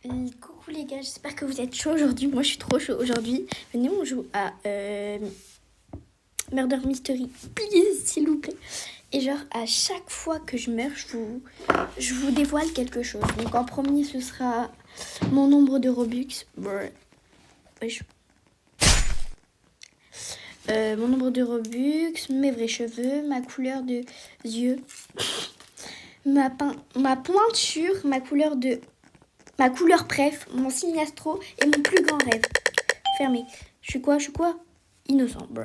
Coucou les gars, j'espère que vous êtes chauds aujourd'hui. Moi je suis trop chaud aujourd'hui. Venez, on joue à Murder Mystery, please, s'il vous plaît. Et genre à chaque fois que je meurs, je vous dévoile quelque chose. Donc en premier ce sera mon nombre de Robux. Mon nombre de Robux, mes vrais cheveux, ma couleur de yeux, ma pointure, ma couleur préf, mon signe astro et mon plus grand rêve. Fermé. Je suis quoi Innocent, bro.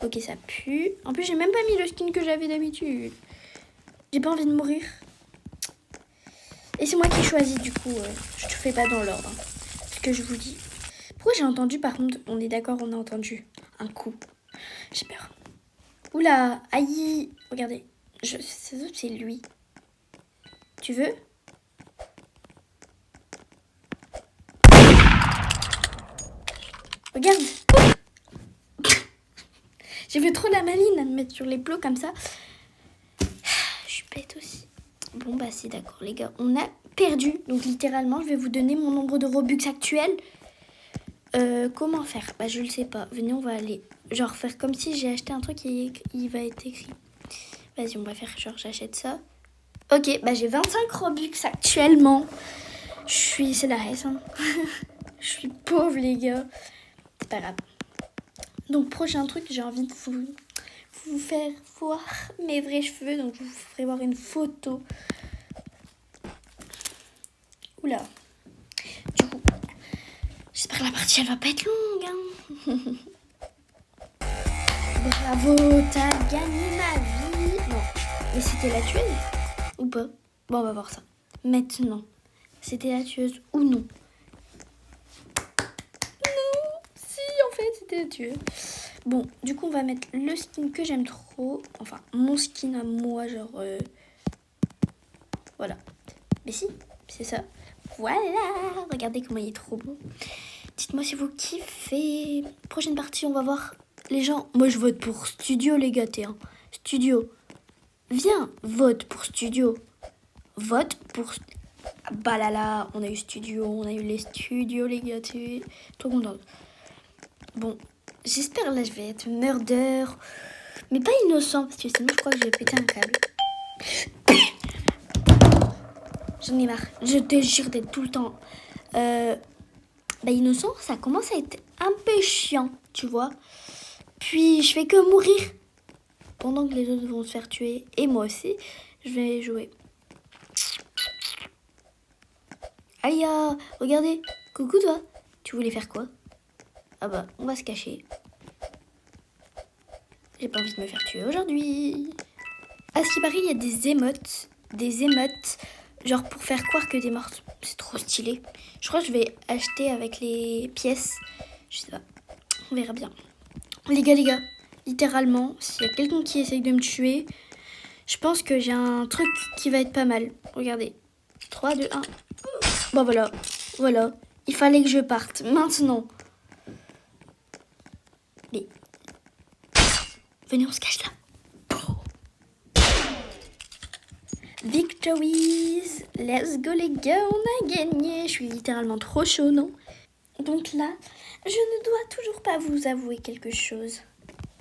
Ok, ça pue. En plus, j'ai même pas mis le skin que j'avais d'habitude. J'ai pas envie de mourir. Et c'est moi qui choisis, du coup. Je te fais pas dans l'ordre. Ce que je vous dis. Pourquoi j'ai entendu, par contre, on est d'accord, on a entendu un coup. J'ai peur. Oula, aïe. Regardez. C'est lui. Tu veux ? Regarde. J'ai fait trop la maline à me mettre sur les plots comme ça. Je suis bête aussi. Bon bah c'est d'accord les gars. On a perdu. Donc littéralement je vais vous donner mon nombre de Robux actuel. Comment faire ? Bah je le sais pas. Venez, on va aller genre faire comme si j'ai acheté un truc et il va être écrit. Vas-y, on va faire genre j'achète ça. Ok, bah j'ai 25 Robux actuellement. C'est la reste. Hein. Je suis pauvre les gars. C'est pas grave. Donc prochain truc, j'ai envie de vous faire voir mes vrais cheveux. Donc je vous ferai voir une photo. Oula. Du coup, j'espère que la partie elle va pas être longue. Hein. Bravo, t'as gagné ma vie. Non, mais c'était la tueuse ou pas ? Bon, on va voir ça. Maintenant, c'était la tueuse ou non ? C'était la tueuse. Bon, du coup, on va mettre le skin que j'aime trop. Enfin, mon skin à moi, genre... Voilà. Mais si, c'est ça. Voilà. Regardez comment il est trop beau. Dites-moi si vous kiffez. Prochaine partie, on va voir les gens. Moi, je vote pour Studio, les gars. Hein. Studio. Viens, vote pour Studio. Vote pour... Bah là, on a eu Studio, on a eu les studios, les gars. Trop contente. Bon, j'espère là je vais être murder, mais pas innocent parce que sinon je crois que je vais péter un câble. J'en ai marre, je te jure d'être tout le temps. Innocent, ça commence à être un peu chiant, tu vois. Puis je fais que mourir pendant que les autres vont se faire tuer. Et moi aussi, je vais jouer. Aïe, regardez, coucou toi, tu voulais faire quoi ? Ah bah, on va se cacher. J'ai pas envie de me faire tuer aujourd'hui. À ce qui paraît, il y a des émotes, genre pour faire croire que t'es morte. C'est trop stylé. Je crois que je vais acheter avec les pièces. Je sais pas. On verra bien. Les gars, littéralement, s'il y a quelqu'un qui essaye de me tuer, je pense que j'ai un truc qui va être pas mal. Regardez. 3, 2, 1. Bon, voilà. Il fallait que je parte. Maintenant. Mais... Venez, on se cache là. Victories. Let's go les gars, on a gagné. Je suis littéralement trop chaud, non ? Donc là, je ne dois toujours pas vous avouer quelque chose.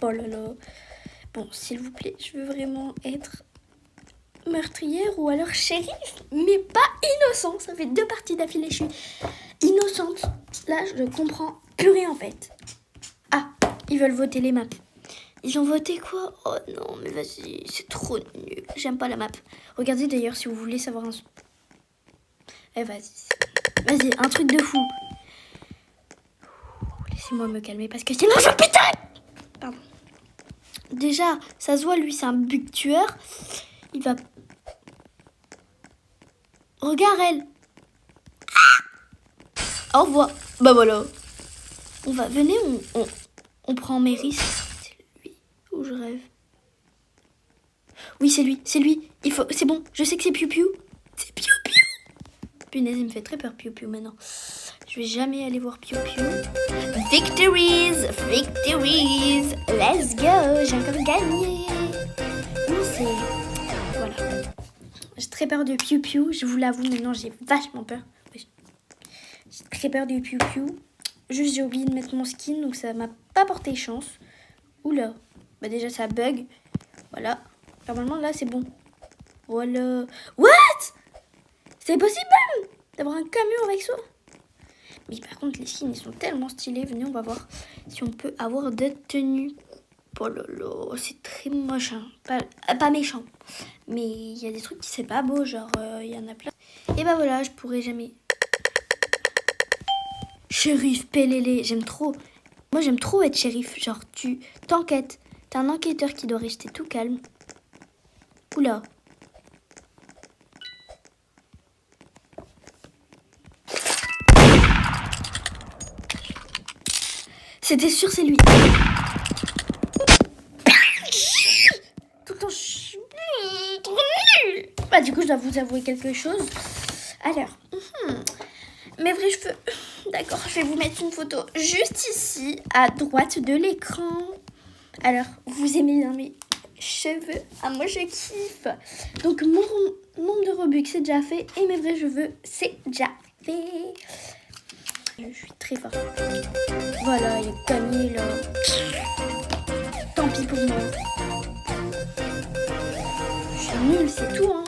Oh là là. Bon, s'il vous plaît, je veux vraiment être meurtrière ou alors shérif, mais pas innocent. Ça fait 2 parties d'affilée, je suis innocente. Là, je comprends plus rien en fait. Ah, ils veulent voter les maps. Ils ont voté quoi ? Oh non, mais vas-y, c'est trop nul. J'aime pas la map. Regardez d'ailleurs si vous voulez savoir un... Vas-y, un truc de fou. Laissez-moi me calmer parce que sinon je pétais. Pardon. Déjà, ça se voit, lui, c'est un bug tueur. Il va... Regarde, elle. Au revoir. Bah voilà. Venez, on prend mes risques. Je rêve. Oui, c'est lui. C'est bon, je sais que c'est Piu Piu. C'est Piu Piu. Punaise, il me fait très peur Piu Piu maintenant. Je vais jamais aller voir Piu Piu. Victories. Let's go. J'ai encore gagné. Non, voilà. J'ai très peur de Piu Piu, je vous l'avoue, maintenant j'ai vachement peur. J'ai très peur du piou-piou. Juste, j'ai oublié de mettre mon skin, donc ça m'a pas porté chance. Oula. Bah déjà, ça bug. Voilà. Normalement, là, c'est bon. Voilà. What? C'est possible même d'avoir un camion avec ça? Mais par contre, les skins, ils sont tellement stylés. Venez, on va voir si on peut avoir des tenues. Oh là là, c'est très moche. Hein. Pas méchant. Mais il y a des trucs qui c'est pas beau. Genre, il y en a plein. Et bah voilà, je pourrais jamais... Shérif, Pélélé, j'aime trop. Moi, j'aime trop être shérif. Genre, tu t'enquêtes. T'es un enquêteur qui doit rester tout calme. Oula. C'était sûr, c'est lui. Tout le temps, je suis trop nulle. Bah, du coup, je dois vous avouer quelque chose. Alors, mes vrais cheveux. D'accord, je vais vous mettre une photo juste ici, à droite de l'écran. Alors, vous aimez bien mes cheveux? Ah, moi, je kiffe. Donc, mon nombre de Robux, c'est déjà fait. Et mes vrais cheveux, c'est déjà fait. Je suis très forte. Voilà, il est gagné, là. Tant pis pour moi. Je suis nulle, c'est tout, hein.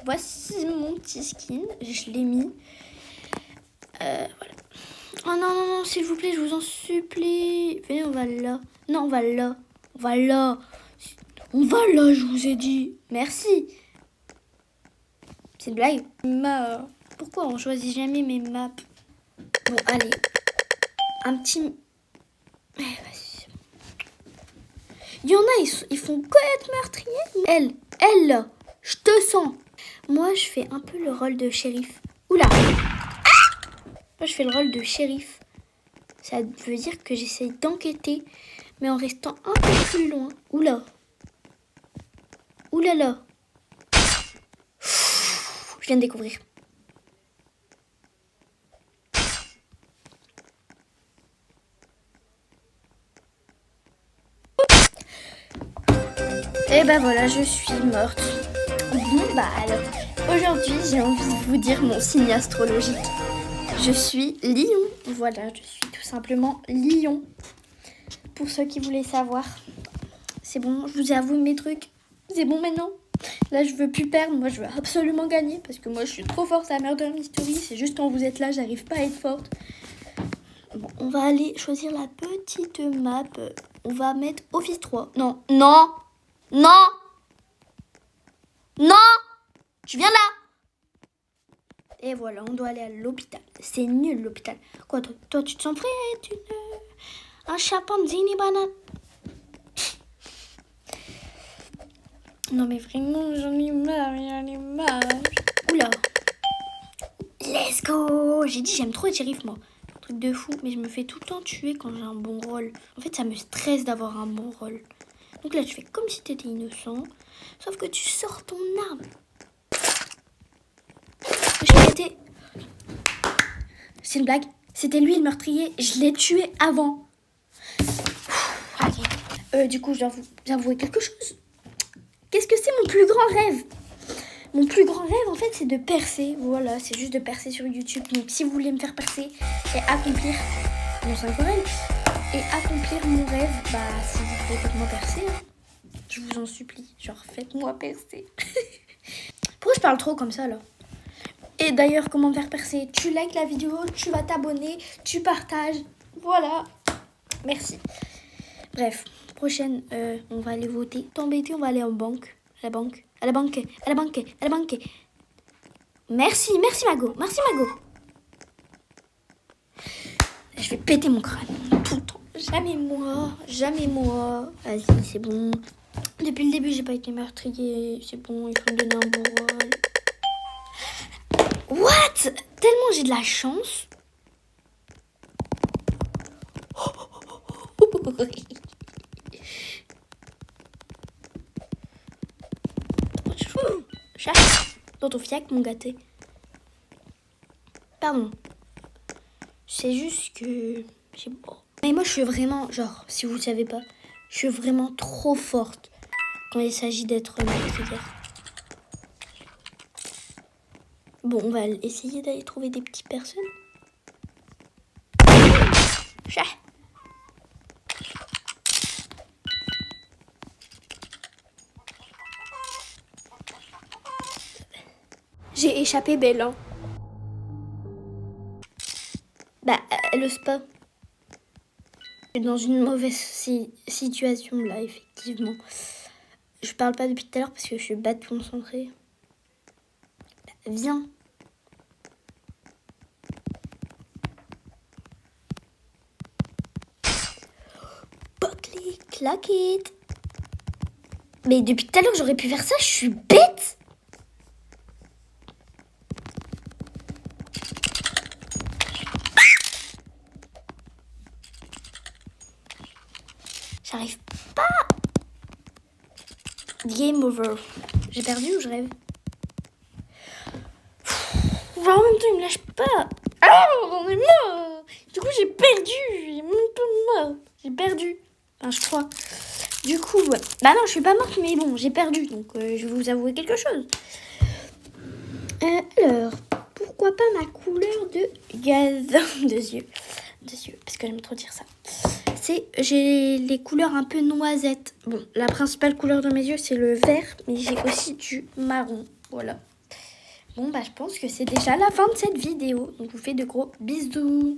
Voici mon petit skin. Je l'ai mis. Voilà. Oh non, non, non, s'il vous plaît, je vous en supplie. Venez, on va là. Non, on va là. On va là. On va là, je vous ai dit. Merci. C'est une blague. Pourquoi on choisit jamais mes maps? Bon, allez. Un petit... Vas-y. Il y en a, ils font que être meurtriers. Elle, là, je te sens. Moi, je fais un peu le rôle de shérif. Oula. Moi, je fais le rôle de shérif. Ça veut dire que j'essaye d'enquêter, mais en restant un peu plus loin. Oula. Oula là. Je viens de découvrir. Et ben voilà, je suis morte. Bon, bah alors, aujourd'hui, j'ai envie de vous dire mon signe astrologique. Je suis Lion. Voilà, je suis tout simplement Lion. Pour ceux qui voulaient savoir. C'est bon, je vous avoue mes trucs. C'est bon maintenant. Là, je veux plus perdre. Moi, je veux absolument gagner. Parce que moi, je suis trop forte à Murder Mystery. C'est juste quand vous êtes là, j'arrive pas à être forte. Bon, on va aller choisir la petite map. On va mettre Office 3. Non, non, non, non. Tu viens là. Et voilà, on doit aller à l'hôpital. C'est nul l'hôpital. Quoi, toi tu te sens prêt à être un chimpanzini banane? Non mais vraiment, j'en ai marre. Oula. Let's go. J'ai dit j'aime trop être shérif moi. Un truc de fou, mais je me fais tout le temps tuer quand j'ai un bon rôle. En fait, ça me stresse d'avoir un bon rôle. Donc là, tu fais comme si t'étais innocent. Sauf que tu sors ton arme. C'est une blague. C'était lui le meurtrier. Je l'ai tué avant. Allez. Du coup, je dois vous avouer quelque chose. Qu'est-ce que c'est mon plus grand rêve? Mon plus grand rêve, en fait, c'est de percer. Voilà, c'est juste de percer sur YouTube. Donc, si vous voulez me faire percer et accomplir mon 5 rêve et accomplir mon rêve, bah, si vous voulez, faites-moi percer. Hein. Je vous en supplie. Genre, faites-moi percer. Pourquoi je parle trop comme ça, là? Et d'ailleurs, comment me faire percer? Tu likes la vidéo, tu vas t'abonner, tu partages. Voilà. Merci. Bref, prochaine, on va aller voter. T'embêter, on va aller en banque. À la banque. À la banque. À la banque. À la banque. Merci. Merci, Mago. Merci, Mago. Je vais péter mon crâne. Tout le temps. Jamais moi. Jamais moi. Vas-y, c'est bon. Depuis le début, j'ai pas été meurtrier. C'est bon, il faut me donner un bon rôle. What? Tellement j'ai de la chance. Chat dans ton fiac, mon gâté. Pardon. C'est juste que... Mais moi, je suis vraiment... Genre, si vous ne savez pas, je suis vraiment trop forte quand il s'agit d'être meurtrière. Bon, on va essayer d'aller trouver des petites personnes. Chat. J'ai échappé belle, hein. Bah, elle ose pas. Je suis dans une mauvaise situation là, effectivement. Je parle pas depuis tout à l'heure parce que je suis bête concentrée. Viens. Potley, claquette. Mais depuis tout à l'heure, j'aurais pu faire ça, je suis bête. J'arrive pas. Game over. J'ai perdu ou je rêve? En même temps, il me lâche pas. Ah, j'en ai marre. Du coup, j'ai perdu. J'ai même pas marre. J'ai perdu. Enfin, je crois. Du coup, ouais. Bah non, je suis pas morte, mais bon, j'ai perdu. Donc, je vais vous avouer quelque chose. Alors, pourquoi pas ma couleur de gaz de yeux. Parce que j'aime trop dire ça. J'ai les couleurs un peu noisettes. Bon, la principale couleur de mes yeux, c'est le vert, mais j'ai aussi du marron. Voilà. Bon, bah, je pense que c'est déjà la fin de cette vidéo. Donc, je vous fais de gros bisous.